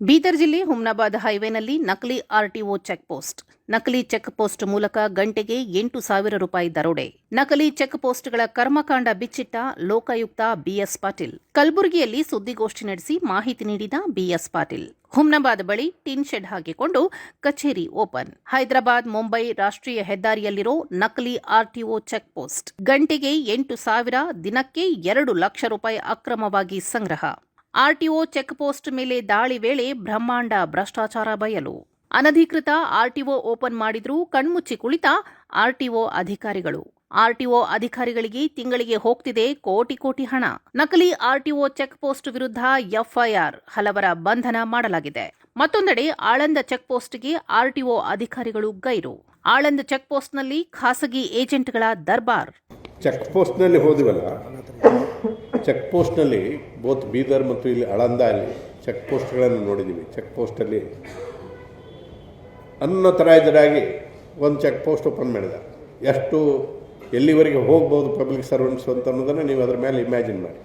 ಬೀದರ್ ಜಿಲ್ಲೆ ಹುಮ್ನಾಬಾದ್ ಹೈವೇನಲ್ಲಿ ನಕಲಿ RTO check post. ನಕಲಿ ಚೆಕ್ ಪೋಸ್ಟ್ ಮೂಲಕ ಗಂಟೆಗೆ 8,000 ರೂಪಾಯಿ ದರೋಡೆ. ನಕಲಿ ಚೆಕ್ ಪೋಸ್ಟ್ಗಳ ಕರ್ಮಕಾಂಡ ಬಿಚ್ಚಿಟ್ಟ ಲೋಕಾಯುಕ್ತ ಬಿಎಸ್ ಪಾಟೀಲ್. ಕಲಬುರಗಿಯಲ್ಲಿ ಸುದ್ದಿಗೋಷ್ಠಿ ನಡೆಸಿ ಮಾಹಿತಿ ನೀಡಿದ ಬಿಎಸ್ ಪಾಟೀಲ್, ಹುಮ್ನಾಬಾದ್ ಬಳಿ ಟಿನ್ ಶೆಡ್ ಹಾಕಿಕೊಂಡು ಕಚೇರಿ ಓಪನ್. ಹೈದರಾಬಾದ್ ಮುಂಬೈ ರಾಷ್ಟ್ರೀಯ ಹೆದ್ದಾರಿಯಲ್ಲಿರೋ ನಕಲಿ ಆರ್ಟಿಒ ಚೆಕ್ ಪೋಸ್ಟ್. ಗಂಟೆಗೆ 8,000, ದಿನಕ್ಕೆ 2 ಲಕ್ಷ ರೂಪಾಯಿ ಅಕ್ರಮವಾಗಿ ಸಂಗ್ರಹ. ಆರ್ಟಿಒ ಚೆಕ್ ಪೋಸ್ಟ್ ಮೇಲೆ ದಾಳಿ ವೇಳೆ ಬ್ರಹ್ಮಾಂಡ ಭ್ರಷ್ಟಾಚಾರ ಬಯಲು. ಅನಧಿಕೃತ ಆರ್ಟಿಒ ಓಪನ್ ಮಾಡಿದ್ರೂ ಕಣ್ಮುಚ್ಚಿ ಕುಳಿತ ಆರ್ಟಿಒ ಅಧಿಕಾರಿಗಳು. ಆರ್ಟಿಒ ಅಧಿಕಾರಿಗಳಿಗೆ ತಿಂಗಳಿಗೆ ಹೋಗ್ತಿದೆ ಕೋಟಿ ಹಣ. ನಕಲಿ ಆರ್ಟಿಒ ಚೆಕ್ ಪೋಸ್ಟ್ ವಿರುದ್ಧ ಎಫ್ಐಆರ್, ಹಲವರ ಬಂಧನ ಮಾಡಲಾಗಿದೆ. ಮತ್ತೊಂದೆಡೆ ಆಳಂದ ಚೆಕ್ ಪೋಸ್ಟ್ಗೆ ಆರ್ಟಿಒ ಅಧಿಕಾರಿಗಳು ಗೈರು. ಆಳಂದ ಚೆಕ್ ಪೋಸ್ಟ್ನಲ್ಲಿ ಖಾಸಗಿ ಏಜೆಂಟ್ಗಳ ದರ್ಬಾರ್. ಚೆಕ್ ಪೋಸ್ಟ್ನಲ್ಲಿ ಹೋದಿವಲ್ಲ, ಚೆಕ್ ಪೋಸ್ಟ್ನಲ್ಲಿ ಬೋತ್ ಬೀದರ್ ಮತ್ತು ಇಲ್ಲಿ ಆಳಂದ ಅಲ್ಲಿ ಚೆಕ್ ಪೋಸ್ಟ್ಗಳನ್ನು ನೋಡಿದ್ದೀವಿ. ಚೆಕ್ ಪೋಸ್ಟಲ್ಲಿ ಅನ್ಅಥರೈಸ್ಡಾಗಿ ಒಂದು ಚೆಕ್ ಪೋಸ್ಟ್ ಓಪನ್ ಮಾಡಿದ. ಎಷ್ಟು ಎಲ್ಲಿವರೆಗೆ ಹೋಗ್ಬೋದು ಪಬ್ಲಿಕ್ ಸರ್ವೆಂಟ್ಸ್ ಅಂತ ಅನ್ನೋದನ್ನು ನೀವು ಅದರ ಮೇಲೆ ಇಮ್ಯಾಜಿನ್ ಮಾಡಿ.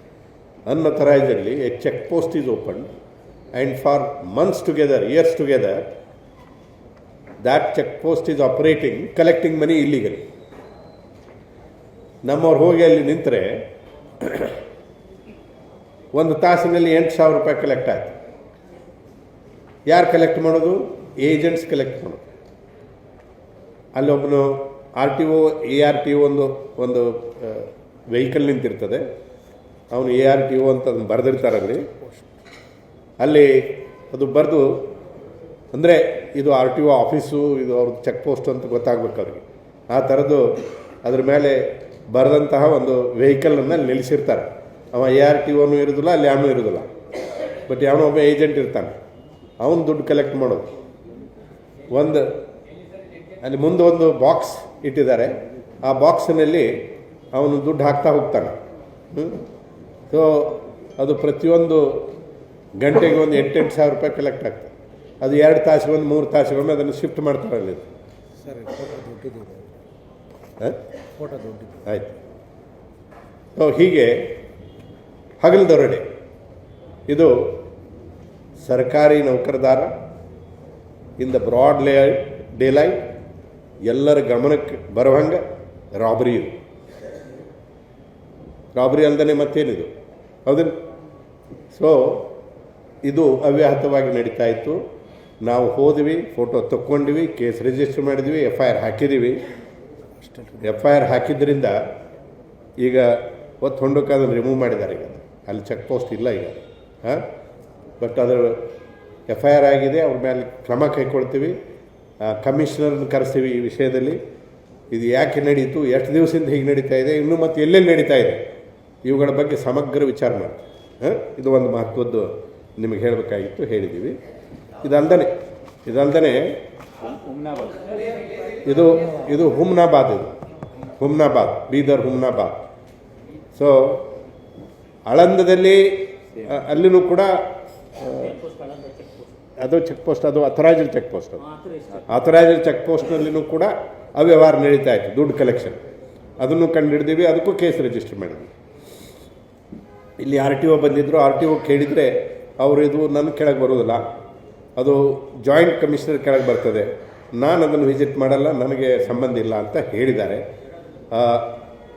ಅನ್ಅಥರೈಸ್ಡಲ್ಲಿ a check post is open and for months together, years together, that check post is operating, collecting money ಇಲ್ಲಿಗಲಿ. ನಮ್ಮವ್ರು ಹೋಗಿ ಅಲ್ಲಿ ನಿಂತರೆ ಒಂದು ತಾಸಿನಲ್ಲಿ 8,000 ರೂಪಾಯಿ ಕಲೆಕ್ಟ್ ಆಯಿತು. ಯಾರು ಕಲೆಕ್ಟ್ ಮಾಡೋದು? ಏಜೆಂಟ್ಸ್ ಕಲೆಕ್ಟ್ ಮಾಡೋದು. ಅಲ್ಲೊಬ್ಬನು ARTO ಒಂದು ವೆಹಿಕಲ್ ನಿಂತಿರ್ತದೆ. ಅವನು ARTO ಅಂತ ಅದನ್ನು ಬರೆದಿರ್ತಾರಲ್ಲಿ. ಅಲ್ಲಿ ಅದು ಬರೆದು, ಅಂದರೆ ಇದು RTO ಆಫೀಸು, ಇದು ಅವ್ರದ್ದು ಚೆಕ್ ಪೋಸ್ಟ್ ಅಂತ ಗೊತ್ತಾಗಬೇಕು ಅವ್ರಿಗೆ. ಆ ಥರದ್ದು ಅದ್ರ ಮೇಲೆ ಬರೆದಂತಹ ಒಂದು ವೆಹಿಕಲನ್ನು ಅಲ್ಲಿ ನಿಲ್ಲಿಸಿರ್ತಾರೆ. ಅವ ARTOನೂ ಇರೋದಿಲ್ಲ, ಅಲ್ಲಿ ಯಾವನೂ ಇರೋದಿಲ್ಲ. ಬಟ್ ಯಾವನೋ ಒಬ್ಬ ಏಜೆಂಟ್ ಇರ್ತಾನೆ, ಅವನು ದುಡ್ಡು ಕಲೆಕ್ಟ್ ಮಾಡೋದು. ಅಲ್ಲಿ ಮುಂದೆ ಒಂದು ಬಾಕ್ಸ್ ಇಟ್ಟಿದ್ದಾರೆ. ಆ ಬಾಕ್ಸಿನಲ್ಲಿ ಅವನು ದುಡ್ಡು ಹಾಕ್ತಾ ಹೋಗ್ತಾನೆ. ಸೊ ಅದು ಪ್ರತಿಯೊಂದು ಗಂಟೆಗೆ ಒಂದು 8,000 ರೂಪಾಯಿ ಕಲೆಕ್ಟ್ ಆಗ್ತದೆ. ಅದು 2 ತಾಸಿಗೊಮ್ಮೆ 3 ತಾಸಿಗೊಮ್ಮೆ ಅದನ್ನು ಶಿಫ್ಟ್ ಮಾಡ್ತಾರೆ ಅಲ್ಲಿ. ಆಯ್ತು. ಸೊ ಹೀಗೆ ಹಗಲು ದರೋಡೆ. ಇದು ಸರ್ಕಾರಿ ನೌಕರದಾರ ಇನ್ ದ ಬ್ರಾಡ್ ಡೇಲೈಟ್ ಎಲ್ಲರ ಗಮನಕ್ಕೆ ಬರುವಂಗೆ ರಾಬರಿ. ಇದು ರಾಬರಿ ಅಲ್ಲದೆ ಮತ್ತೇನಿದು? ಹೌದಲ್ಲ? ಸೊ ಇದು ಅವ್ಯಾಹತವಾಗಿ ನಡೀತಾ ಇತ್ತು. ನಾವು ಹೋದ್ವಿ, ಫೋಟೋ ತಕ್ಕೊಂಡಿವಿ, ಕೇಸ್ ರಿಜಿಸ್ಟರ್ ಮಾಡಿದ್ವಿ, FIR ಹಾಕಿದ್ದೀವಿ. FIR ಹಾಕಿದ್ರಿಂದ ಈಗ ಹೊತ್ತು ಹೊಂಡಕ್ಕೆ ಅದನ್ನು ರಿಮೂವ್ ಮಾಡಿದ್ದಾರೆ. ಈಗ ಅಲ್ಲಿ ಚೆಕ್ ಪೋಸ್ಟ್ ಇಲ್ಲ ಈಗ. ಬಟ್ ಅದರ FIR ಆಗಿದೆ. ಅವ್ರ ಮೇಲೆ ಕ್ರಮ ಕೈಗೊಳ್ತೀವಿ. ಕಮಿಷನರ್ನ ಕರೆಸ್ತೀವಿ ಈ ವಿಷಯದಲ್ಲಿ. ಇದು ಯಾಕೆ ನಡೀತು, ಎಷ್ಟು ದಿವಸದಿಂದ ಹೀಗೆ ನಡೀತಾ ಇದೆ, ಇನ್ನೂ ಮತ್ತೆ ಎಲ್ಲೆಲ್ಲಿ ನಡೀತಾ ಇದೆ, ಇವುಗಳ ಬಗ್ಗೆ ಸಮಗ್ರ ವಿಚಾರ ಮಾಡ್ತೀವಿ. ಇದು ಒಂದು ಮಹತ್ವದ್ದು ನಿಮಗೆ ಹೇಳಬೇಕಾಗಿತ್ತು, ಹೇಳಿದ್ದೀವಿ. ಇದಲ್ದೇ ಇದು ಹುಮ್ನಾಬಾದ್, ಬೀದರ್ ಹುಮ್ನಾಬಾದ್. ಸೊ ಆಳಂದದಲ್ಲಿ ಅಲ್ಲಿನೂ ಕೂಡ ಅದು ಚೆಕ್ ಪೋಸ್ಟ್, ಅದು authorised check post. Authorised check ಪೋಸ್ಟ್ನಲ್ಲಿನೂ ಕೂಡ ಅವ್ಯವಹಾರ ನಡೀತಾ ಇತ್ತು, ದುಡ್ಡು ಕಲೆಕ್ಷನ್. ಅದನ್ನು ಕಂಡು ಹಿಡಿದೀವಿ, ಅದಕ್ಕೂ ಕೇಸ್ ರಿಜಿಸ್ಟರ್ ಮಾಡಿದ್ವಿ. ಇಲ್ಲಿ RTO ಬಂದಿದ್ದರು. RTO ಕೇಳಿದರೆ ಅವರು ಇದು ನನ್ನ ಕೆಳಗೆ ಬರೋದಿಲ್ಲ, ಅದು ಜಾಯಿಂಟ್ ಕಮಿಷನರ್ ಕೆಳಗೆ ಬರ್ತದೆ, ನಾನು ಅದನ್ನು ವಿಸಿಟ್ ಮಾಡಲ್ಲ, ನನಗೆ ಸಂಬಂಧ ಇಲ್ಲ ಅಂತ ಹೇಳಿದ್ದಾರೆ.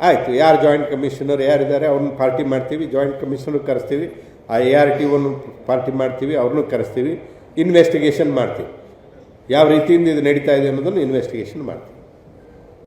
ಆಯಿತು, ಯಾರು ಜಾಯಿಂಟ್ ಕಮಿಷನರ್ ಯಾರಿದ್ದಾರೆ ಅವ್ರನ್ನ ಪಾರ್ಟಿ ಮಾಡ್ತೀವಿ, ಜಾಯಿಂಟ್ ಕಮಿಷನರ್ ಕರೆಸ್ತೀವಿ, ಆ ARTOವನ್ನು ಪಾರ್ಟಿ ಮಾಡ್ತೀವಿ, ಅವ್ರನ್ನೂ ಕರೆಸ್ತೀವಿ, ಇನ್ವೆಸ್ಟಿಗೇಷನ್ ಮಾಡ್ತೀವಿ. ಯಾವ ರೀತಿಯಿಂದ ಇದು ನಡೀತಾ ಇದೆ ಅನ್ನೋದನ್ನು ಇನ್ವೆಸ್ಟಿಗೇಷನ್ ಮಾಡ್ತೀವಿ.